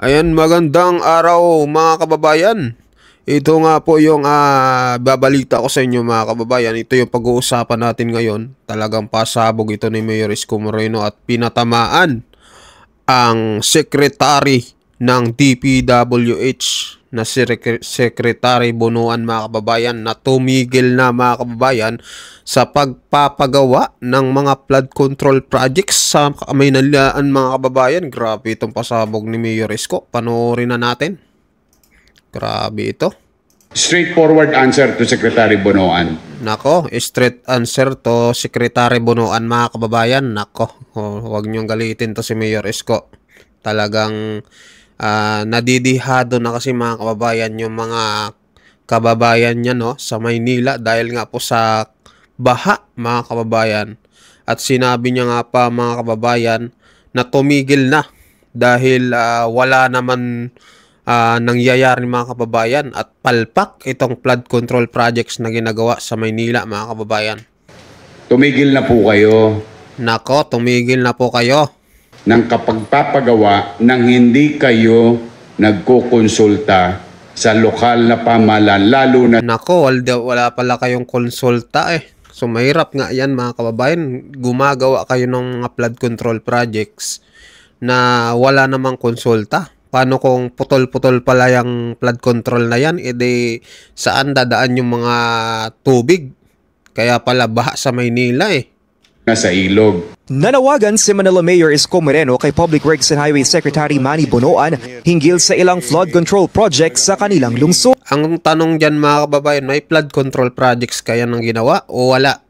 Ayan, magandang araw mga kababayan. Ito nga po yung babalita ko sa inyo mga kababayan. Ito yung pag-uusapan natin ngayon. Talagang pasabog ito ni Mayor Isko Moreno at pinatamaan ang secretary ng DPWH na si Secretary Bonoan mga kababayan na tumigil na mga kababayan sa pagpapagawa ng mga flood control projects sa Kamaynalaan mga kababayan. Grabe itong pasabog ni Mayor Isko. Panoorin na natin. Grabe ito. Straightforward answer to Secretary Bonoan. Nako, straight answer to Secretary Bonoan mga kababayan. Nako, huwag niyong galitin to si Mayor Isko. Talagang nadidihado na kasi mga kababayan yung mga kababayan niya sa Maynila dahil nga po sa baha mga kababayan. At sinabi niya nga pa mga kababayan na tumigil na dahil wala naman nangyayari mga kababayan at palpak itong flood control projects na ginagawa sa Maynila mga kababayan. Tumigil na po kayo Nako, tumigil na po kayo ng kapagpapagawa nang hindi kayo nagkukonsulta sa lokal na pamahalaan, lalo na Nako, wala pala kayong konsulta eh. So mahirap nga yan mga kababayan. Gumagawa kayo ng mga flood control projects na wala namang konsulta. Paano kung putol-putol pala yung flood control na yan? E di saan dadaan yung mga tubig? Kaya pala baha sa Maynila eh. sa ilog. Nanawagan si Manila Mayor Isko Moreno kay Public Works and Highway Secretary Manny Bonoan hinggil sa ilang flood control projects sa kanilang lungsod. Ang tanong dyan mga kababayan, may flood control projects kaya nang ginawa o wala?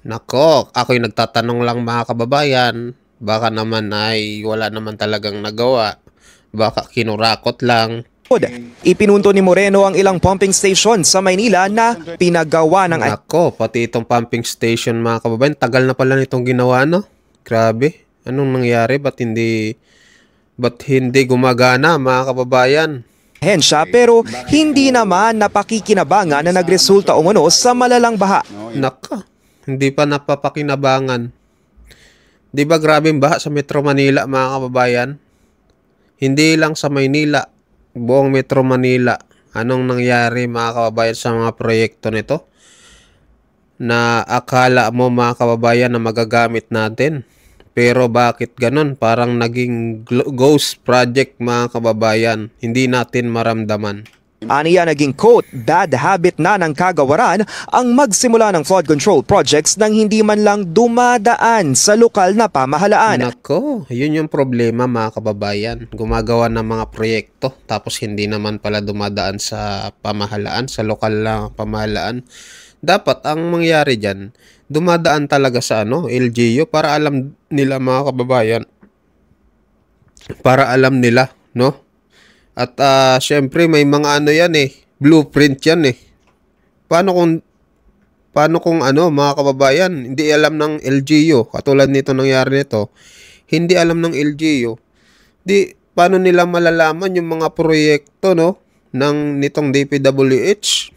Nako, ako'y nagtatanong lang mga kababayan. Baka naman ay wala naman talagang nagawa. Baka kinurakot lang. Ipinunto ni Moreno ang ilang pumping station sa Maynila na pinagawa ng... Nako, pati itong pumping station mga kababayan, tagal na pala nitong ginawa no? Grabe, anong nangyari? Ba't hindi gumagana mga kababayan? Hensya pero hindi naman napakikinabangan na nagresulta umano sa malalang baha. Nako, hindi pa napapakinabangan. Di ba grabeng baha sa Metro Manila mga kababayan? Hindi lang sa Maynila, buong Metro Manila. Anong nangyari mga kababayan sa mga proyekto nito? Na akala mo mga kababayan na magagamit natin. Pero bakit ganun? Parang naging ghost project mga kababayan. Hindi natin maramdaman. Aniya naging quote, bad habit na ng kagawaran ang magsimula ng flood control projects nang hindi man lang dumadaan sa lokal na pamahalaan. Nako, yun yung problema mga kababayan. Gumagawa ng mga proyekto tapos hindi naman pala dumadaan sa pamahalaan, sa lokal na pamahalaan. Dapat ang mangyari dyan, dumadaan talaga sa LGU para alam nila mga kababayan. Para alam nila, no? At syempre may mga yan blueprint yan eh. Paano kung mga kababayan, hindi alam ng LGU, katulad nito nangyari nito, hindi alam ng LGU, di paano nila malalaman yung mga proyekto nitong DPWH?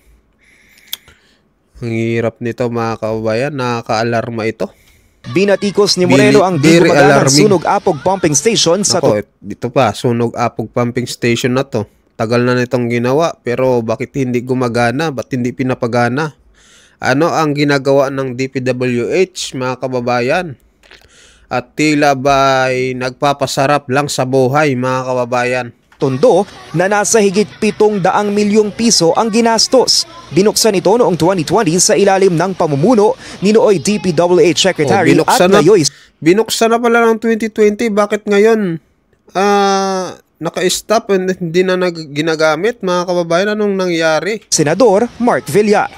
Ang hirap nito mga kababayan, nakaka-alarma ito. Binatikos ni Moreno ang di gumaganang Sunog Apog Pumping Station sa... Dito pa, Sunog Apog Pumping Station na to. Tagal na nitong ginawa, pero bakit hindi gumagana? Ba't hindi pinapagana? Ano ang ginagawa ng DPWH, mga kababayan? At tila ba'y nagpapasarap lang sa buhay, mga kababayan? Tondo na nasa higit 700 milyong piso ang ginastos. Binuksan ito noong 2020 sa ilalim ng pamumuno ni nooy DPWH Secretary at ngayon. Binuksan na pala ng 2020. Bakit ngayon naka-stop and hindi na ginagamit mga kababayan? Anong nangyari? Senador Mark Villar.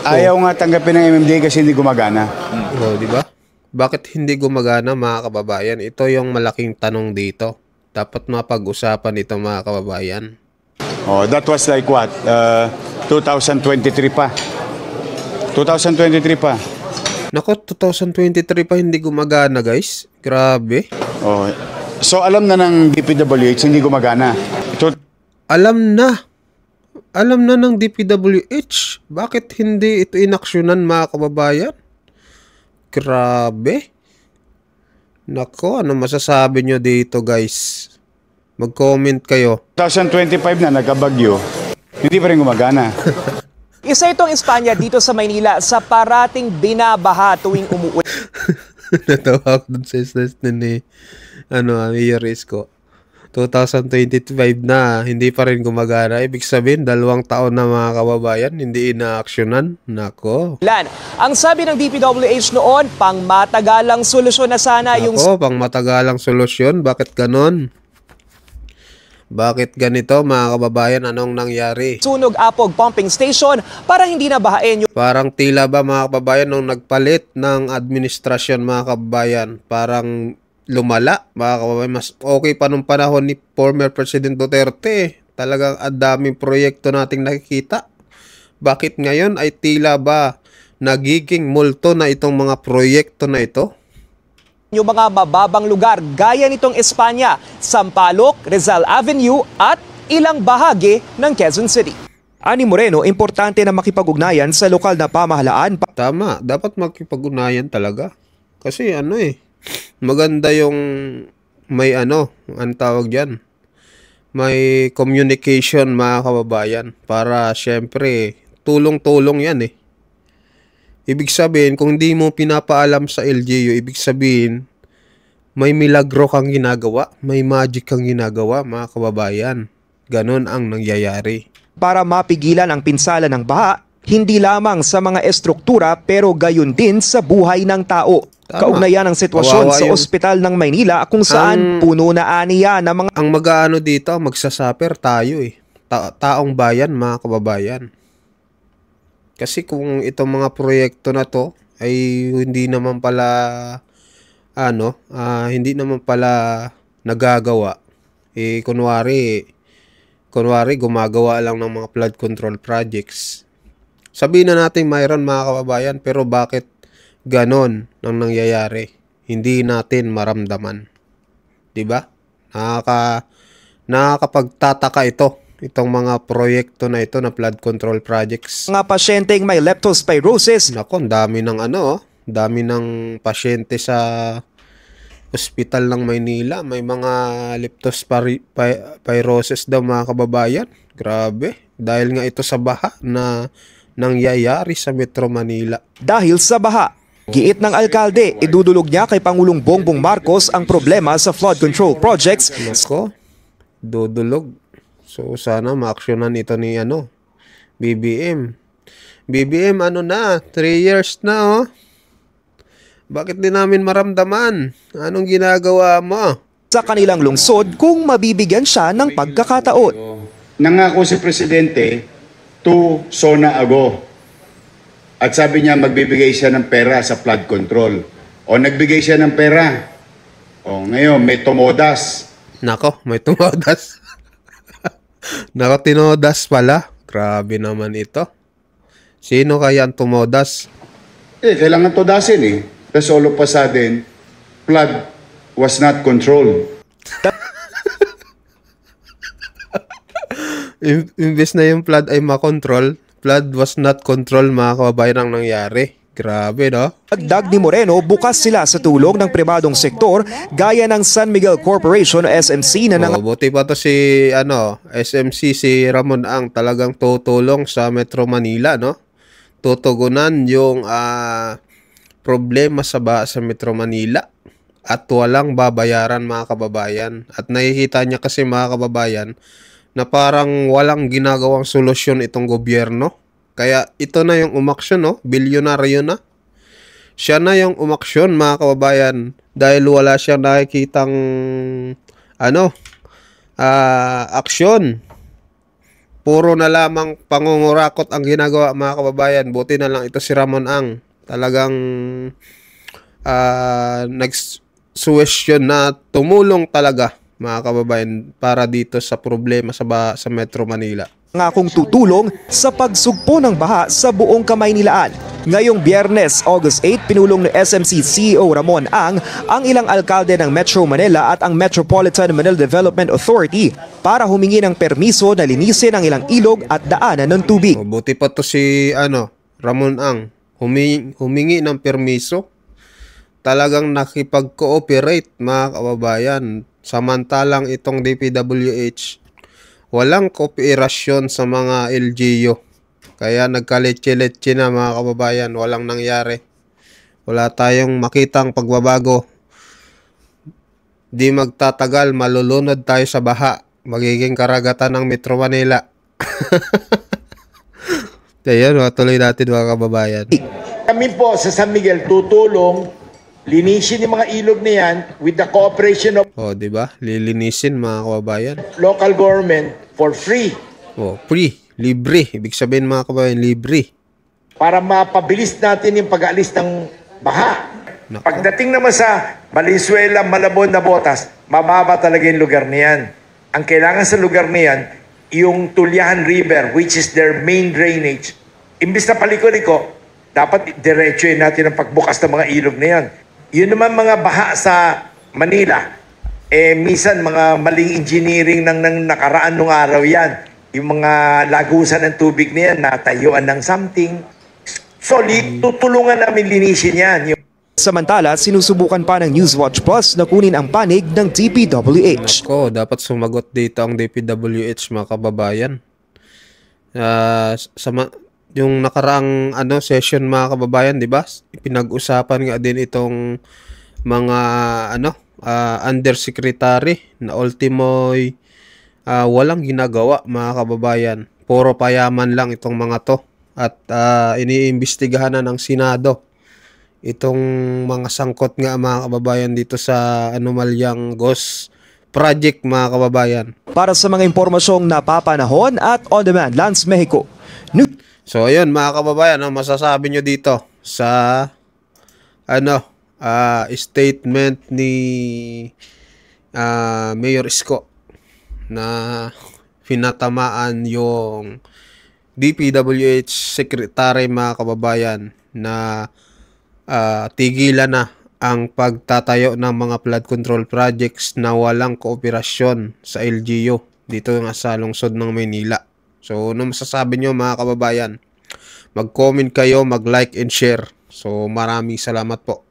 Ayaw nga tanggapin ng MMDA kasi hindi gumagana. Di ba? Bakit hindi gumagana mga kababayan? Ito yung malaking tanong dito. Dapat mapag-usapan ito mga kababayan. Oh, that was like what? 2023 pa. 2023 pa. Nako, 2023 pa hindi gumagana, guys. Grabe. Oh. So alam na ng DPWH hindi gumagana. Alam na ng DPWH. Bakit hindi ito inaksyonan mga kababayan? Grabe. Nako, ano masasabi nyo dito guys? Mag-comment kayo. 2025 na nagkabagyo, hindi pa rin gumagana. Isa itong Espanya dito sa Maynila sa parating binabaha tuwing umuulan. Natawa ako dun sa assessment ni Yerisco. 2025 na, hindi pa rin gumagana. Ibig sabihin, 2 taon na mga kababayan, hindi inaaksyonan. Nako. Ang sabi ng DPWH noon, pang matagalang solusyon na sana yung Pang matagalang solusyon. Bakit ganon? Bakit ganito mga kababayan? Anong nangyari? Sunog Apog Pumping Station para hindi na bahain yung Parang tila ba mga kababayan nung nagpalit ng administrasyon mga kababayan, parang lumala mga kababayan. Mas okay pa nung panahon ni former President Duterte. Talagang ang daming proyekto nating nakikita. Bakit ngayon ay tila ba nagiging multo na itong mga proyekto na ito? yung mga mababang lugar gaya nitong Espanya, Sampaloc, Rizal Avenue at ilang bahagi ng Quezon City. Ani Moreno, importante na makipag-ugnayan sa lokal na pamahalaan. Tama, dapat makipag-ugnayan talaga. Kasi maganda yung may ang tawag dyan, may communication mga kababayan para syempre tulong-tulong yan eh. Ibig sabihin, kung di mo pinapaalam sa LGU, ibig sabihin, may milagro kang ginagawa, may magic kang ginagawa, mga kababayan. Ganon ang nangyayari. Para mapigilan ang pinsala ng baha, hindi lamang sa mga estruktura pero gayon din sa buhay ng tao. Tama. Kaugnayan ang sitwasyon Kawawa sa yung ospital ng Maynila kung saan puno na aniya ng mga Ang mag-aano dito, magsasaper tayo eh. Taong bayan, mga kababayan. Kasi kung itong mga proyekto na to ay hindi naman pala hindi naman pala nagagawa, eh kunwari gumagawa lang ng mga flood control projects. Sabihin na natin mayroon mga kababayan, pero bakit ganon ang nangyayari? Hindi natin maramdaman. 'Di ba? Nakakapagtataka itong mga proyekto na ito na flood control projects. mga pasyenteng may leptospirosis. Nako, dami ng pasyente sa ospital ng Maynila. May mga leptospirosis daw mga kababayan. Grabe. Dahil nga ito sa baha na nangyayari sa Metro Manila. Dahil sa baha. Giit ng alkalde, idudulog niya kay Pangulong Bongbong Marcos ang problema sa flood control projects. Nako, dudulog. So sana maaksyonan ito ni BBM. BBM 3 years na Bakit din namin maramdaman? Anong ginagawa mo? Sa kanilang lungsod kung mabibigyan siya ng pagkakataon. Nangako si Presidente to SONA ago. At sabi niya magbibigay siya ng pera sa flood control. O nagbigay siya ng pera. O ngayon may tumodas. Nako, may tumodas. Nako, tinodas pala. Grabe naman ito. Sino kaya ang tumodas? Kailangan todasin eh. Tapos all of a sudden, flood was not controlled. Imbes na yung flood ay makontrol, flood was not controlled mga kababayan ang nangyari. Grabe, no? Dagdag ni Moreno, bukas sila sa tulong ng pribadong sektor gaya ng San Miguel Corporation o SMC na buti pa to si SMC, si Ramon Ang talagang tutulong sa Metro Manila, no? Tutugunan yung problema sa Metro Manila at walang babayaran mga kababayan. At nakikita niya kasi mga kababayan na parang walang ginagawang solusyon itong gobyerno. Kaya ito na yung umaksyon, bilyonaryo na. Siya na yung umaksyon mga kababayan dahil wala siyang nakikitang aksyon. Puro na lamang pangungurakot ang ginagawa mga kababayan. Buti na lang ito si Ramon Ang. Talagang nag-suwestyon na tumulong talaga mga kababayan para dito sa problema sa Metro Manila. Ngakong tutulong sa pagsugpo ng baha sa buong Kamaynilaan. Ngayong Biyernes, August 8, pinulong ng SMC CEO Ramon Ang ilang alkalde ng Metro Manila at ang Metropolitan Manila Development Authority para humingi ng permiso na linisin ang ilang ilog at daanan ng tubig. Buti pa to si Ramon Ang humingi ng permiso. Talagang nakipag-cooperate mga kababayan Samantalang itong DPWH, walang kooperasyon sa mga LGU. Kaya nagkaletse-letse na mga kababayan, walang nangyari. Wala tayong makitang pagbabago. Di magtatagal, malulunod tayo sa baha. Magiging karagatan ng Metro Manila. Ayan, tuloy natin mga kababayan. Kami po sa San Miguel tutulong linisin yung mga ilog na yan with the cooperation of O, di ba? Lilinisin mga kababayan. local government for free O, free, libre. Ibig sabihin mga kababayan, libre. para mapabilis natin yung pag-aalis ng baha. Nako. Pagdating naman sa Valenzuela, Malabon, Nabotas, mababa talaga yung lugar na yan. Ang kailangan sa lugar na yan, yung Tulyahan River, which is their main drainage, imbis na paliko-liko, dapat diretsuhin natin ang pagbukas ng mga ilog na yan. Yun naman mga baha sa Manila, minsan mga maling engineering ng nakaraan nung araw yan. Yung mga lagusan ng tubig na yan, natayuan ng something. So, tutulungan namin linisin yan. Samantala, sinusubukan pa ng Newswatch Plus na kunin ang panig ng DPWH. Ko, dapat sumagot dito ang DPWH mga kababayan. Yung nakaraang session mga kababayan, 'di ba? Pinag-usapan nga din itong mga undersecretary na ultimoy walang ginagawa mga kababayan. Puro payaman lang itong mga to at iniimbestigahan na ng Senado itong mga sangkot nga mga kababayan dito sa anomalyang ghost project mga kababayan. Para sa mga impormasyong napapanahon at on-demand, Lance Mexico. So ayun mga kababayan, ang masasabi nyo dito sa statement ni Mayor Isko na pinatamaan yung DPWH Secretary mga kababayan na tigilan na ang pagtatayo ng mga flood control projects na walang kooperasyon sa LGU dito nga sa lungsod ng Maynila. So, ano masasabi nyo mga kababayan? Mag-comment kayo, mag-like and share. So, maraming salamat po.